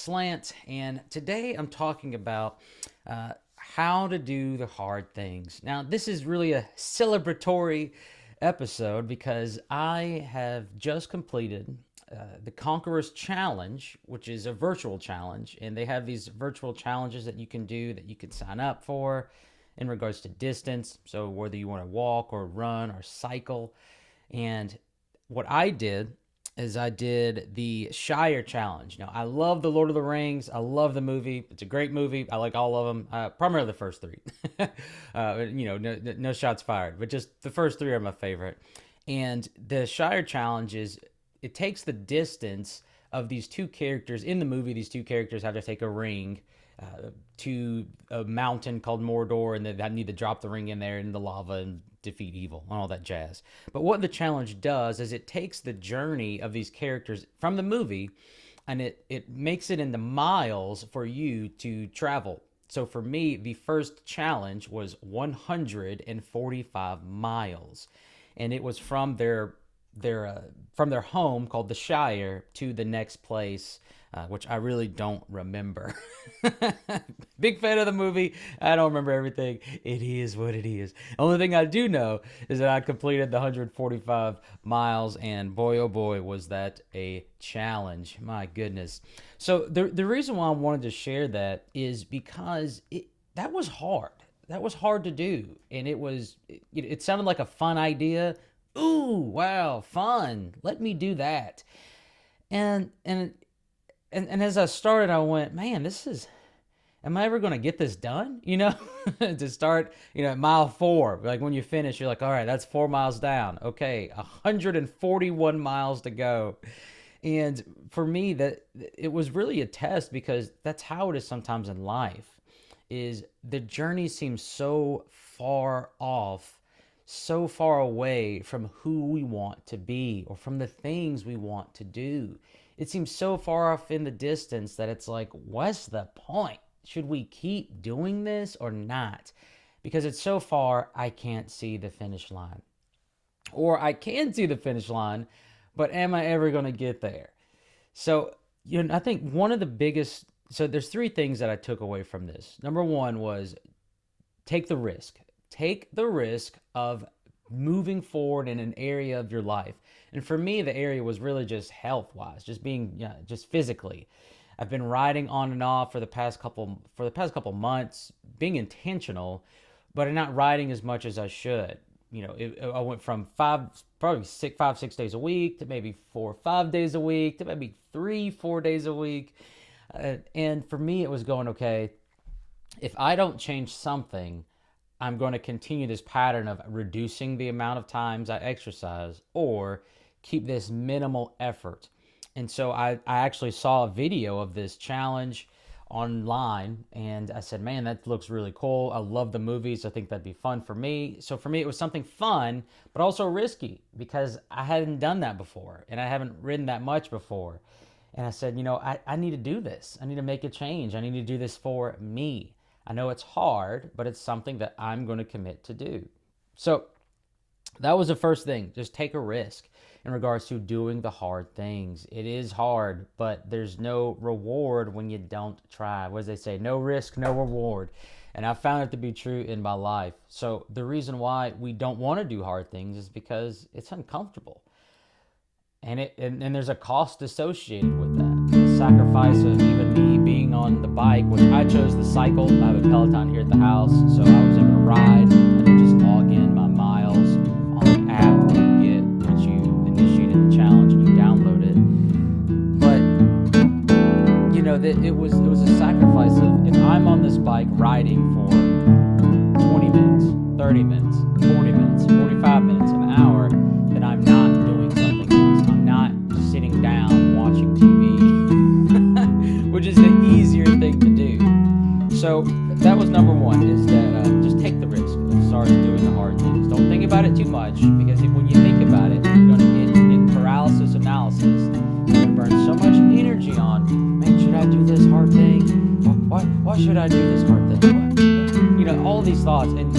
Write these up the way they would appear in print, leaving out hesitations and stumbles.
Slant, and today I'm talking about how to do the hard things. Now, this is really a celebratory episode because I have just completed the Conqueror's Challenge, which is a virtual challenge, and they have these virtual challenges that you can do that you can sign up for in regards to distance. So, whether you want to walk or run or cycle. And what I did is I did the Shire challenge. Now, I love the Lord of the Rings. I love the movie. It's a great movie. I like all of them, primarily the first three. No shots fired, but just the first three are my favorite. And the Shire challenge is it takes the distance of these two characters in the movie. These two characters have to take a ring to a mountain called Mordor, and they need to drop the ring in there in the lava and defeat evil and all that jazz. But what the challenge does is it takes the journey of these characters from the movie and it makes it into miles for you to travel. So for me, the first challenge was 145 miles, and it was from their home called the Shire to the next place, which I really don't remember. Big fan of the movie. I don't remember everything. It is what it is. Only thing I do know is that I completed the 145 miles, and boy, oh boy, was that a challenge. My goodness. So the reason why I wanted to share that is because that was hard. That was hard to do, and it sounded like a fun idea. Ooh, wow, fun. Let me do that. And as I started, I went, man, am I ever going to get this done? To start, at mile 4, like when you finish, you're like, all right, that's 4 miles down. Okay, 141 miles to go. And for me, that it was really a test, because that's how it is sometimes in life, is the journey seems so far off, so far away from who we want to be or from the things we want to do. It seems so far off in the distance that it's like, what's the point? Should we keep doing this or not? Because it's so far, I can't see the finish line. Or I can see the finish line, but am I ever going to get there? So, I think one of the biggest, so there's 3 things that I took away from this. Number 1 was take the risk. Take the risk of moving forward in an area of your life. And for me, the area was really just health-wise, just being, just physically. I've been riding on and off for the past couple months, being intentional, but I'm not riding as much as I should. I went from 5-6 days a week to maybe 4 or 5 days a week to maybe 3-4 days a week. And for me, it was going, okay, if I don't change something, I'm going to continue this pattern of reducing the amount of times I exercise or keep this minimal effort. And so I actually saw a video of this challenge online, and I said, man, that looks really cool. I love the movies. I think that'd be fun for me. So for me, it was something fun, but also risky, because I hadn't done that before, and I haven't ridden that much before. And I said, I need to do this. I need to make a change. I need to do this for me. I know it's hard, but it's something that I'm going to commit to do. So that was the first thing. Just take a risk in regards to doing the hard things. It is hard, but there's no reward when you don't try. What does they say? No risk, no reward. And I found it to be true in my life. So the reason why we don't want to do hard things is because it's uncomfortable. And there's a cost associated with that. The sacrifice of even me being on the bike, which I chose the cycle. I have a Peloton here at the house, so I was able to ride. I could just log in my miles on the app that you get once you initiated the challenge and you download it. But it was a sacrifice of, if I'm on this bike riding for 20 minutes, 30 minutes, 40 minutes, 45 minutes, an hour, then I'm not doing something else. I'm not sitting down watching TV, which is the easier thing to do. So that was number 1, is that just take the risk of starting doing the hard things. Don't think about it too much, because when you think about it, you're going to get in paralysis analysis. You're going to burn so much energy on, man, should I do this hard thing? Why should I do this hard thing? All these thoughts, and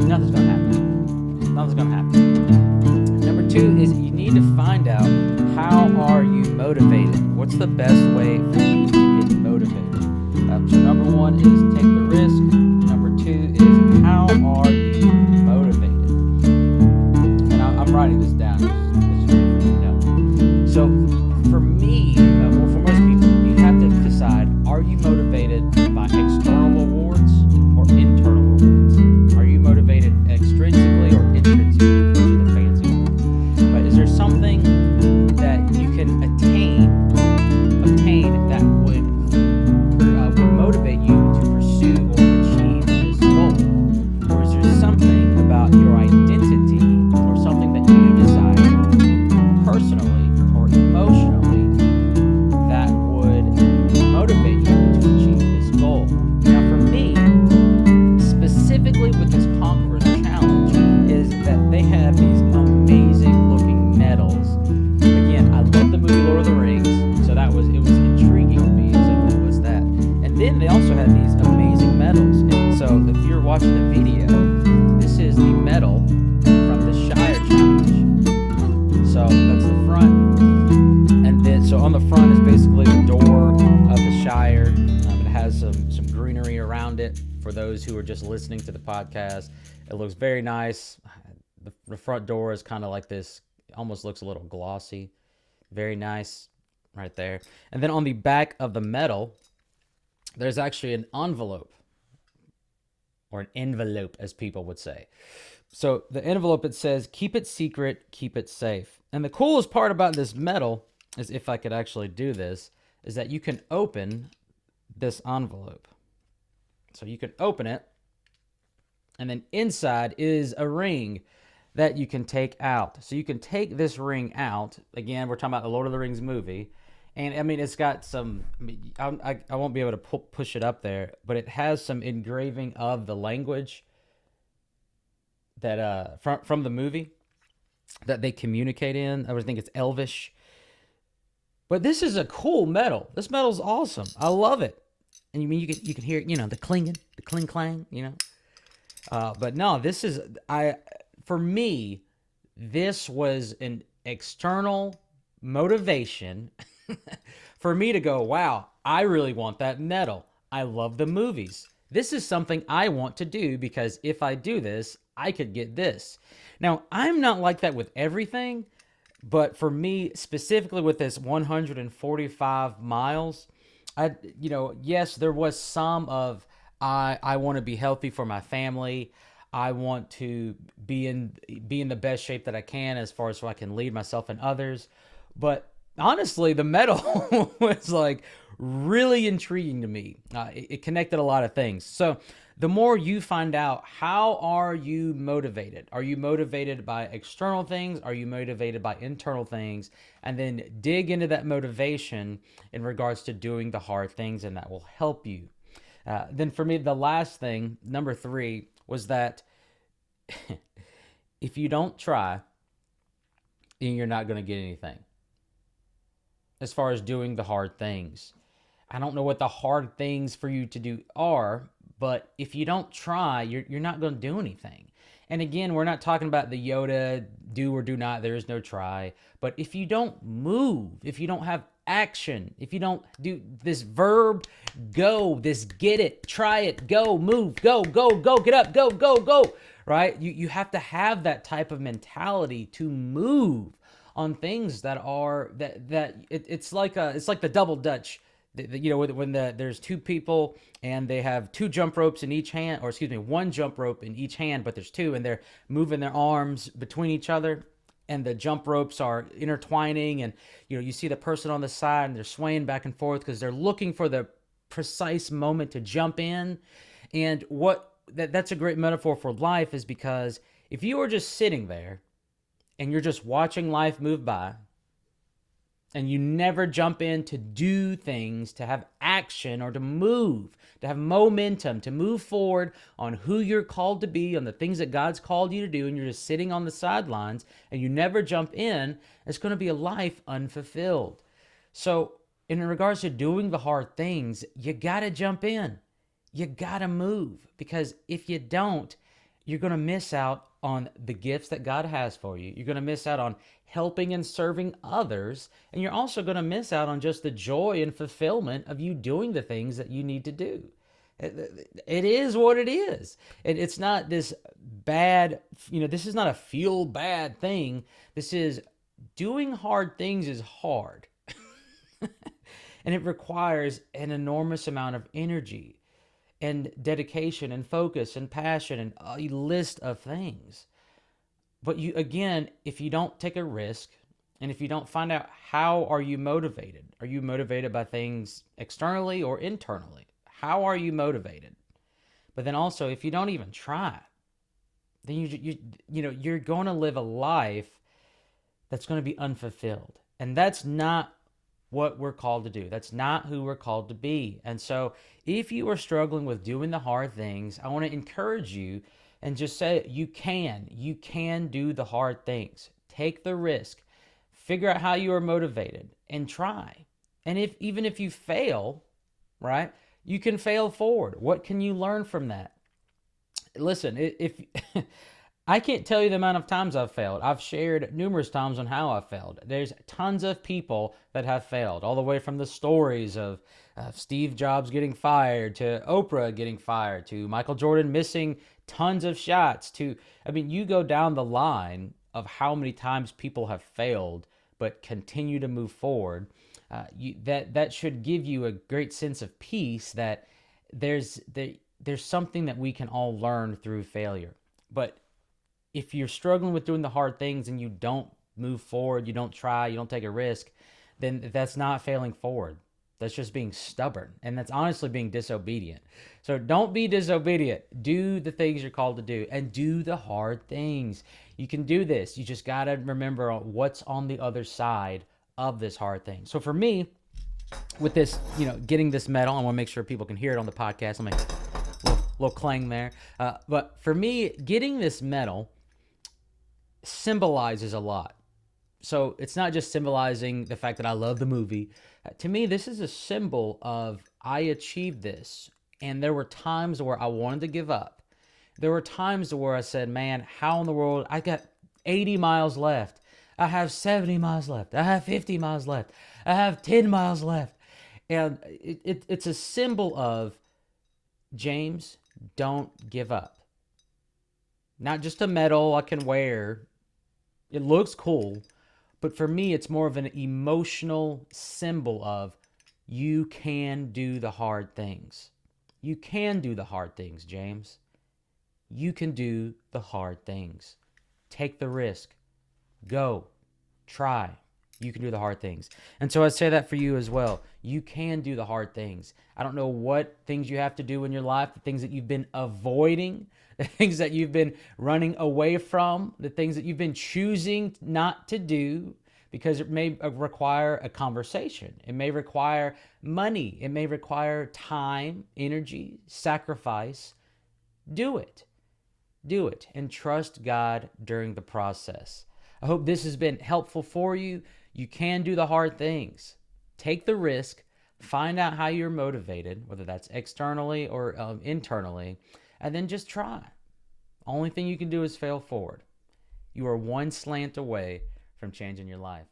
nothing's going to happen. Nothing's going to happen. Number 2 is you need to find out, how are you motivated? What's the best way for you to get So number one is take the risk. Number two is how are you motivated? And I'm writing this down. It's just good for me to know. So for me, well, for most people, you have to decide: are you motivated by external rewards or internal rewards? Are you motivated extrinsically or intrinsically? Those are the fancy words. But is there something that you can obtain that would motivate you to pursue or achieve this goal? Or is there something about your identity or something that you desire personally or emotionally that would motivate you to achieve this goal? Now, for me, specifically with this Conqueror's Challenge, is that they have these amazing looking medals. Again, I love the movie Lord of the Rings, so it was intriguing to me. What's that? And then they also had these amazing medals. And so if you're watching the video, this is the medal from the Shire Challenge. So that's the front. And then, so on the front is basically the door of the Shire. It has some greenery around it for those who are just listening to the podcast. It looks very nice. The front door is kind of like this, almost looks a little glossy. Very nice right there. And then on the back of the medal, there's actually an envelope, or an envelope, as people would say. So the envelope, it says, keep it secret, keep it safe. And the coolest part about this medal is, if I could actually do this, is that you can open this envelope. So you can open it, and then inside is a ring that you can take out. So you can take this ring out. Again, we're talking about the Lord of the Rings movie. And I mean, it's got some, I won't be able to push it up there, but it has some engraving of the language that from the movie that they communicate in. I would think it's Elvish. But this is a cool medal. This medal's awesome. I love it. And you mean you can hear, the clinging, the cling clang, But no, this is, for me, this was an external motivation for me to go, wow, I really want that medal. I love the movies. This is something I want to do, because if I do this, I could get this. Now, I'm not like that with everything, but for me, specifically with this 145 miles, yes, there was some of, I want to be healthy for my family. I want to be in the best shape that I can, as far as so I can lead myself and others. But honestly, the medal was like really intriguing to me. It connected a lot of things. So the more you find out, how are you motivated? Are you motivated by external things? Are you motivated by internal things? And then dig into that motivation in regards to doing the hard things, and that will help you. Then for me, the last thing, number 3, was that if you don't try, then you're not going to get anything. As far as doing the hard things, I don't know what the hard things for you to do are, but if you don't try, you're not going to do anything. And again, we're not talking about the Yoda, do or do not, there is no try. But if you don't move, if you don't have action, if you don't do this verb, go, this get it, try it, go, move, go, get up, go, right? You have to have that type of mentality to move on things that are, it's like the double Dutch. When there's two people and they have two jump ropes in each hand, or excuse me, one jump rope in each hand, but there's two, and they're moving their arms between each other, and the jump ropes are intertwining, and you see the person on the side and they're swaying back and forth because they're looking for the precise moment to jump in. And that's a great metaphor for life, is because if you are just sitting there and you're just watching life move by, and you never jump in to do things, to have action, or to move, to have momentum, to move forward on who you're called to be, on the things that God's called you to do, and you're just sitting on the sidelines and you never jump in, it's going to be a life unfulfilled. So in regards to doing the hard things, you got to jump in. You got to move, because if you don't, you're going to miss out on the gifts that God has for you. You're going to miss out on helping and serving others. And you're also going to miss out on just the joy and fulfillment of you doing the things that you need to do. It is what it is. And it's not this bad, this is not a feel bad thing. This is doing hard things is hard. And it requires an enormous amount of energy and dedication and focus and passion and a list of things. But you, again, if you don't take a risk and if you don't find out how are you motivated by things externally or internally? How are you motivated? But then also, if you don't even try, then you're going to live a life that's going to be unfulfilled. And that's not what we're called to do. That's not who we're called to be. And so if you are struggling with doing the hard things, I want to encourage you and just say you can do the hard things. Take the risk. Figure out how you are motivated and try. And even if you fail, right, you can fail forward. What can you learn from that? Listen, if I can't tell you the amount of times I've failed. I've shared numerous times on how I've failed. There's tons of people that have failed, all the way from the stories of Steve Jobs getting fired, to Oprah getting fired, to Michael Jordan missing tons of shots, you go down the line of how many times people have failed but continue to move forward. That should give you a great sense of peace that there's something that we can all learn through failure. But if you're struggling with doing the hard things and you don't move forward, you don't try, you don't take a risk, then that's not failing forward. That's just being stubborn. And that's honestly being disobedient. So don't be disobedient. Do the things you're called to do and do the hard things. You can do this. You just got to remember what's on the other side of this hard thing. So for me, with this, getting this medal, I want to make sure people can hear it on the podcast. I'll make a little clang there. But for me, getting this medal symbolizes a lot. So it's not just symbolizing the fact that I love the movie. To me, this is a symbol of I achieved this. And there were times where I wanted to give up. There were times where I said, man, how in the world? I got 80 miles left. I have 70 miles left. I have 50 miles left. I have 10 miles left. And it's a symbol of, James, don't give up. Not just a medal I can wear. It looks cool. But for me, it's more of an emotional symbol of you can do the hard things. You can do the hard things, James. You can do the hard things. Take the risk. Go. Try. You can do the hard things. And so I say that for you as well. You can do the hard things. I don't know what things you have to do in your life, the things that you've been avoiding, the things that you've been running away from, the things that you've been choosing not to do, because it may require a conversation. It may require money. It may require time, energy, sacrifice. Do it. Do it and trust God during the process. I hope this has been helpful for you. You can do the hard things. Take the risk. Find out how you're motivated, whether that's externally or internally, and then just try. Only thing you can do is fail forward. You are one slant away from changing your life.